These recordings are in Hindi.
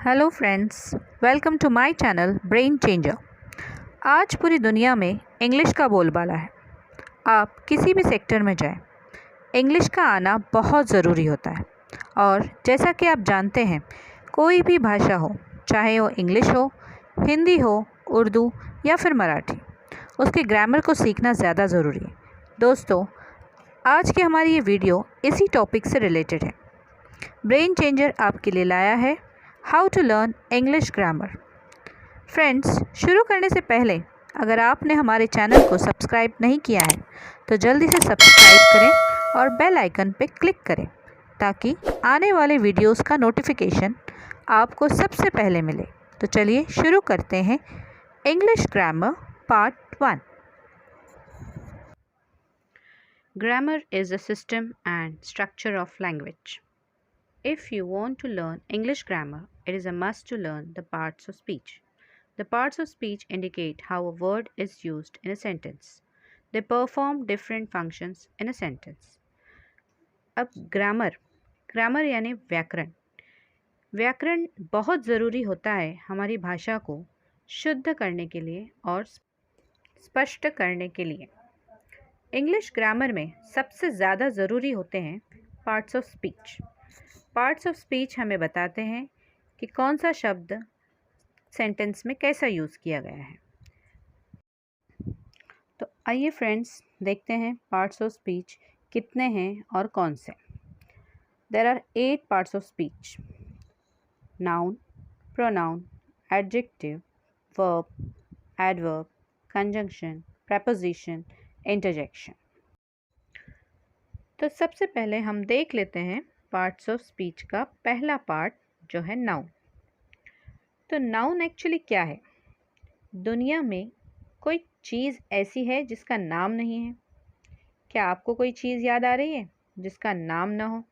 Hello friends, welcome to my channel brain changer. आज पूरी दुनिया में इंग्लिश का बोलबाला है। आप किसी भी सेक्टर में जाएं, इंग्लिश का आना बहुत ज़रूरी होता है। और जैसा कि आप जानते हैं, कोई भी भाषा हो, चाहे वो इंग्लिश हो, हिंदी हो, उर्दू या फिर मराठी, उसके ग्रामर को सीखना ज़्यादा ज़रूरी है। दोस्तों, आज की हमारी ये वीडियो इसी टॉपिक से रिलेटेड है। ब्रेन चेंजर आपके लिए लाया है how to learn English grammar. Friends, शुरू करने से पहले अगर आपने हमारे चैनल को सब्सक्राइब नहीं किया है तो जल्दी से सब्सक्राइब करें और बेल आइकन पर क्लिक करें ताकि आने वाले वीडियोस का नोटिफिकेशन आपको सबसे पहले मिले। तो चलिए शुरू करते हैं English grammar part 1। Grammar is a system and structure of language. If you want to learn English grammar, it is a must to learn the parts of speech. The parts of speech indicate how a word is used in a sentence. They perform different functions in a sentence. अब ग्रामर यानी व्याकरण। व्याकरण बहुत ज़रूरी होता है हमारी भाषा को शुद्ध करने के लिए और स्पष्ट करने के लिए। इंग्लिश ग्रामर में सबसे ज़्यादा ज़रूरी होते हैं parts of speech. Parts of speech हमें बताते हैं कि कौन सा शब्द सेंटेंस में कैसा यूज़ किया गया है। तो आइए फ्रेंड्स देखते हैं पार्ट्स ऑफ स्पीच कितने हैं और कौन से। There are 8 parts of speech: noun, pronoun, adjective, verb, adverb, conjunction, preposition, interjection. तो सबसे पहले हम देख लेते हैं पार्ट्स ऑफ स्पीच का पहला पार्ट जो है नाउन। तो नाउन एक्चुअली क्या है? दुनिया में कोई चीज़ ऐसी है जिसका नाम नहीं है? क्या आपको कोई चीज़ याद आ रही है जिसका नाम ना हो?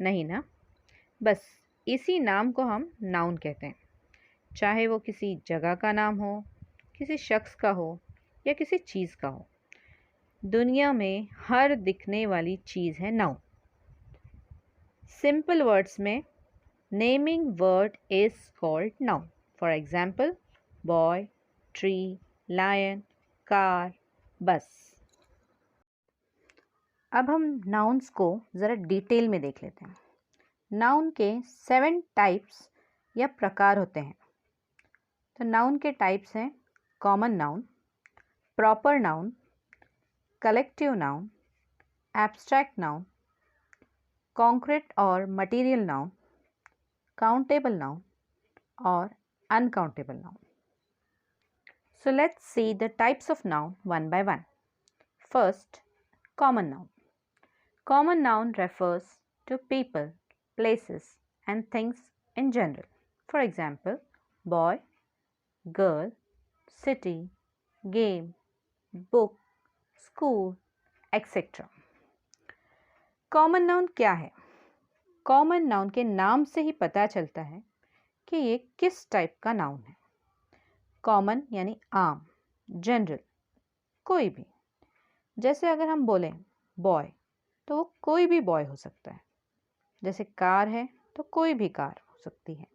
नहीं ना। बस इसी नाम को हम नाउन कहते हैं, चाहे वो किसी जगह का नाम हो, किसी शख्स का हो या किसी चीज़ का हो। दुनिया में हर दिखने वाली चीज़ है नाउन। सिंपल वर्ड्स में naming word is called noun. For example, boy, tree, lion, car, bus. अब हम नाउन्स को ज़रा डिटेल में देख लेते हैं। नाउन के 7 टाइप्स या प्रकार होते हैं। तो नाउन के टाइप्स हैं common noun, proper noun, collective noun, abstract noun, concrete और मटेरियल नाउन, काउंटेबल नाउन और uncountable noun. So let's see the types of noun one by one. First, common noun. Common noun refers to people, places and things in general. For example, boy, girl, city, game, book, school, etc. Common noun क्या है? कॉमन नाउन के नाम से ही पता चलता है कि ये किस टाइप का नाउन है। कॉमन यानी आम, जनरल, कोई भी। जैसे अगर हम बोलें बॉय तो वो कोई भी बॉय हो सकता है। जैसे कार है तो कोई भी कार हो सकती है,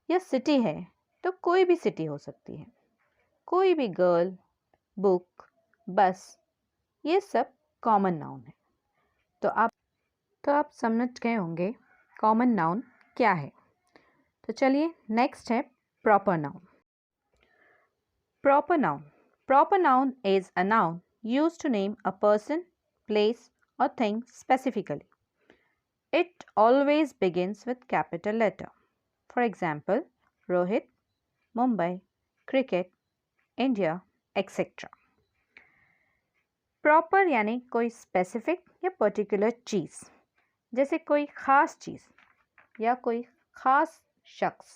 या सिटी है तो कोई भी सिटी हो सकती है। कोई भी गर्ल, बुक, बस, ये सब कॉमन नाउन है। तो आप समझ गए होंगे कॉमन नाउन क्या है। तो चलिए नेक्स्ट है proper noun. Proper noun. Proper noun is a noun used to name a person, place or thing specifically. It always begins with capital letter. For example, Rohit, Mumbai, cricket, India, etc. Proper यानी कोई स्पेसिफिक या पर्टिकुलर चीज़, जैसे कोई ख़ास चीज़ या कोई ख़ास शख्स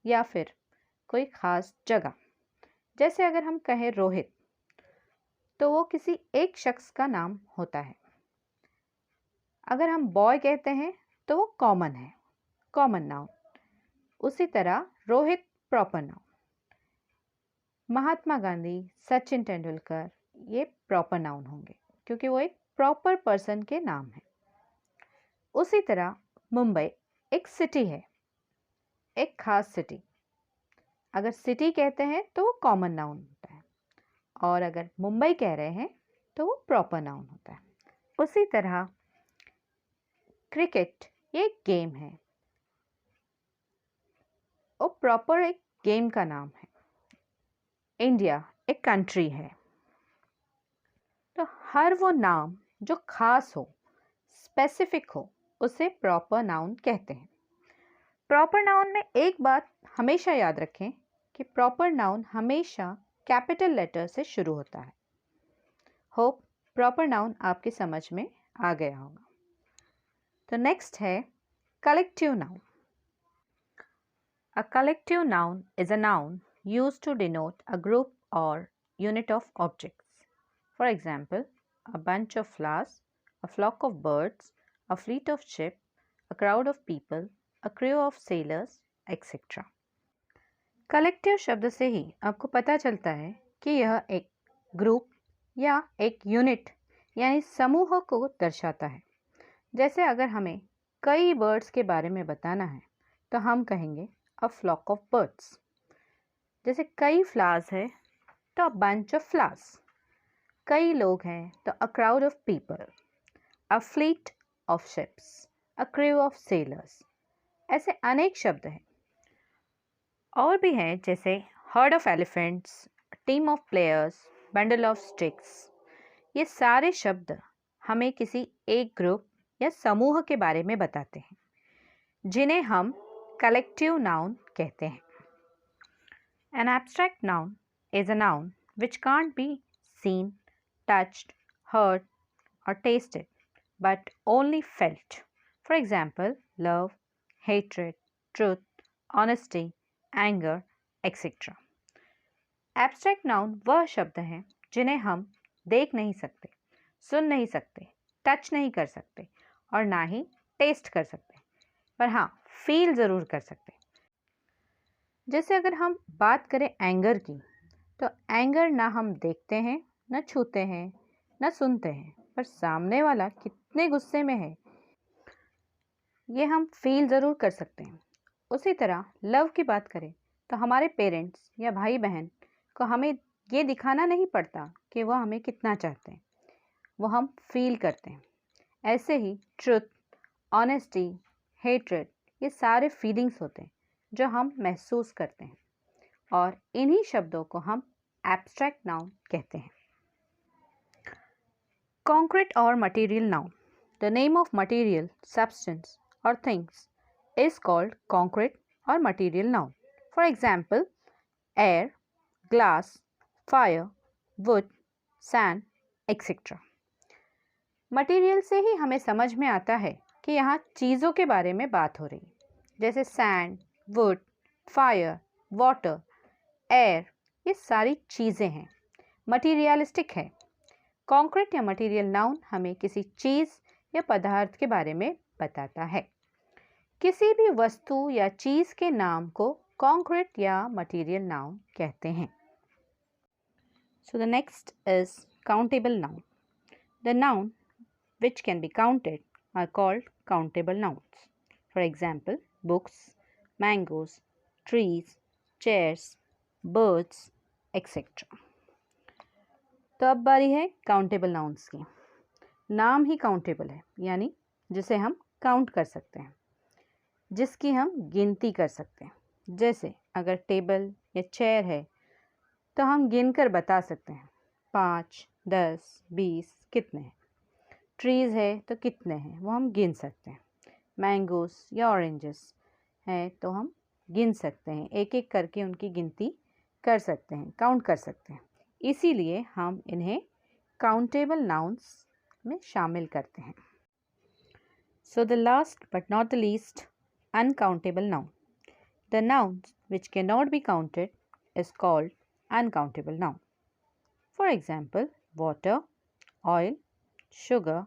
या फिर कोई ख़ास जगह। जैसे अगर हम कहें रोहित तो वो किसी एक शख्स का नाम होता है। अगर हम बॉय कहते हैं तो वो कॉमन है, कॉमन नाउन। उसी तरह रोहित प्रॉपर नाउन। महात्मा गांधी, सचिन तेंदुलकर, ये प्रॉपर नाउन होंगे क्योंकि वो एक प्रॉपर पर्सन के नाम है। उसी तरह मुंबई एक सिटी है, एक खास सिटी। अगर सिटी कहते हैं तो वो कॉमन नाउन होता है, और अगर मुंबई कह रहे हैं तो वो प्रॉपर नाउन होता है। उसी तरह क्रिकेट ये एक गेम है, वो प्रॉपर एक गेम का नाम है। इंडिया एक कंट्री है। तो हर वो नाम जो खास हो, स्पेसिफिक हो, उसे प्रॉपर नाउन कहते हैं। प्रॉपर नाउन में एक बात हमेशा याद रखें कि प्रॉपर नाउन हमेशा कैपिटल लेटर से शुरू होता है। होप प्रॉपर नाउन आपकी समझ में आ गया होगा। तो नेक्स्ट है collective noun. A collective noun is a noun used to denote a group or unit of objects. For example, a bunch of flowers, a flock of birds, a fleet of ships, a crowd of people, a crew of sailors, etc. Collective शब्द से ही आपको पता चलता है कि यह एक ग्रुप या एक यूनिट यानी समूह को दर्शाता है। जैसे अगर हमें कई बर्ड्स के बारे में बताना है तो हम कहेंगे अ फ्लॉक ऑफ बर्ड्स। जैसे कई फ्लावर्स है तो अ बंच ऑफ फ्लावर्स, कई लोग हैं तो a crowd of people, a fleet of ships, a crew of sellers. ऐसे अनेक शब्द हैं और भी हैं, जैसे heard of elephants, team of players, bundle of sticks. ये सारे शब्द हमें किसी एक ग्रुप या समूह के बारे में बताते हैं, जिन्हें हम कलेक्टिव नाउन कहते हैं। An abstract noun is a noun which can't be seen, touched, heard, or tasted, but only felt. For example, love, hatred, truth, honesty, anger, etc. Abstract noun वह शब्द हैं जिन्हें हम देख नहीं सकते, सुन नहीं सकते, टच नहीं कर सकते और ना ही टेस्ट कर सकते, पर हाँ फील ज़रूर कर सकते। जैसे अगर हम बात करें एंगर की, तो एंगर ना हम देखते हैं, ना छूते हैं, ना सुनते हैं, पर सामने वाला कितने गुस्से में है ये हम फील ज़रूर कर सकते हैं। उसी तरह लव की बात करें तो हमारे पेरेंट्स या भाई बहन को हमें ये दिखाना नहीं पड़ता कि वह हमें कितना चाहते हैं, वो हम फील करते हैं। ऐसे ही ट्रुथ, ऑनेस्टी, हेट्रेड, ये सारे फीलिंग्स होते हैं जो हम महसूस करते हैं, और इन्हीं शब्दों को हम एब्स्ट्रैक्ट नाउन कहते हैं। कॉन्क्रीट और material noun. The name of material, substance और थिंग्स इज कॉल्ड कॉन्क्रीट और material noun. For example, air, glass, fire, would, sand, etcetera. Material से ही हमें समझ में आता है कि यहाँ चीज़ों के बारे में बात हो रही है, जैसे sand, would, fire, water, air, ये सारी चीज़ें हैं, मटीरियलिस्टिक है। कॉन्क्रीट या मटेरियल नाउन हमें किसी चीज़ या पदार्थ के बारे में बताता है। किसी भी वस्तु या चीज़ के नाम को कॉन्क्रीट या मटेरियल नाउन कहते हैं। So the next is countable noun. The noun which can be counted are called countable nouns. For example, books, mangoes, trees, chairs, birds, etc. तो अब बारी है काउंटेबल नाउन्स की। नाम ही काउंटेबल है, यानी जिसे हम काउंट कर सकते हैं, जिसकी हम गिनती कर सकते हैं। जैसे अगर टेबल या चेयर है तो हम गिनकर बता सकते हैं 5, 10, 20 कितने हैं। ट्रीज़ है तो कितने हैं वो हम गिन सकते हैं। मैंगोस या ऑरेंजेस हैं तो हम गिन सकते हैं, एक एक करके उनकी गिनती कर सकते हैं, काउंट कर सकते हैं। इसीलिए हम इन्हें काउंटेबल नाउन्स में शामिल करते हैं। So the last but not the least, uncountable noun. The nouns which can not be counted is called uncountable noun. For example, water, oil, sugar,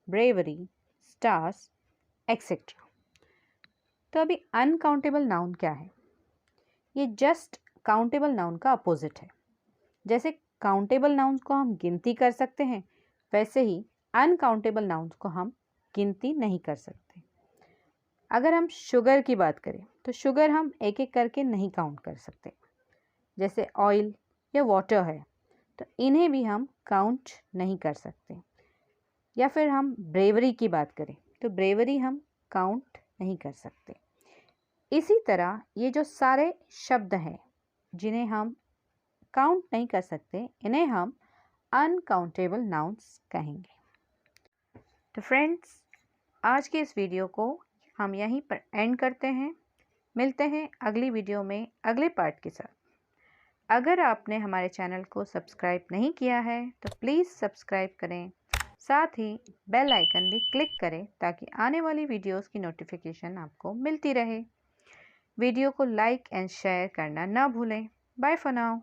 bravery, stars, etcetera. तो अभी अनकाउंटेबल नाउन क्या है? ये जस्ट काउंटेबल नाउन का अपोजिट है। जैसे काउंटेबल नाउन्स को हम गिनती कर सकते हैं, वैसे ही अनकाउंटेबल नाउन्स को हम गिनती नहीं कर सकते। अगर हम शुगर की बात करें तो शुगर हम एक एक करके नहीं काउंट कर सकते। जैसे ऑयल या वाटर है तो इन्हें भी हम काउंट नहीं कर सकते। या फिर हम ब्रेवरी की बात करें तो ब्रेवरी हम काउंट नहीं कर सकते। इसी तरह ये जो सारे शब्द हैं जिन्हें हम काउंट नहीं कर सकते, इन्हें हम अनकाउंटेबल नाउन्स कहेंगे। तो फ्रेंड्स, आज के इस वीडियो को हम यहीं पर एंड करते हैं। मिलते हैं अगली वीडियो में अगले पार्ट के साथ। अगर आपने हमारे चैनल को सब्सक्राइब नहीं किया है तो प्लीज़ सब्सक्राइब करें, साथ ही बेल आइकन भी क्लिक करें ताकि आने वाली वीडियोस की नोटिफिकेशन आपको मिलती रहे। वीडियो को लाइक एंड शेयर करना ना भूलें। Bye for now.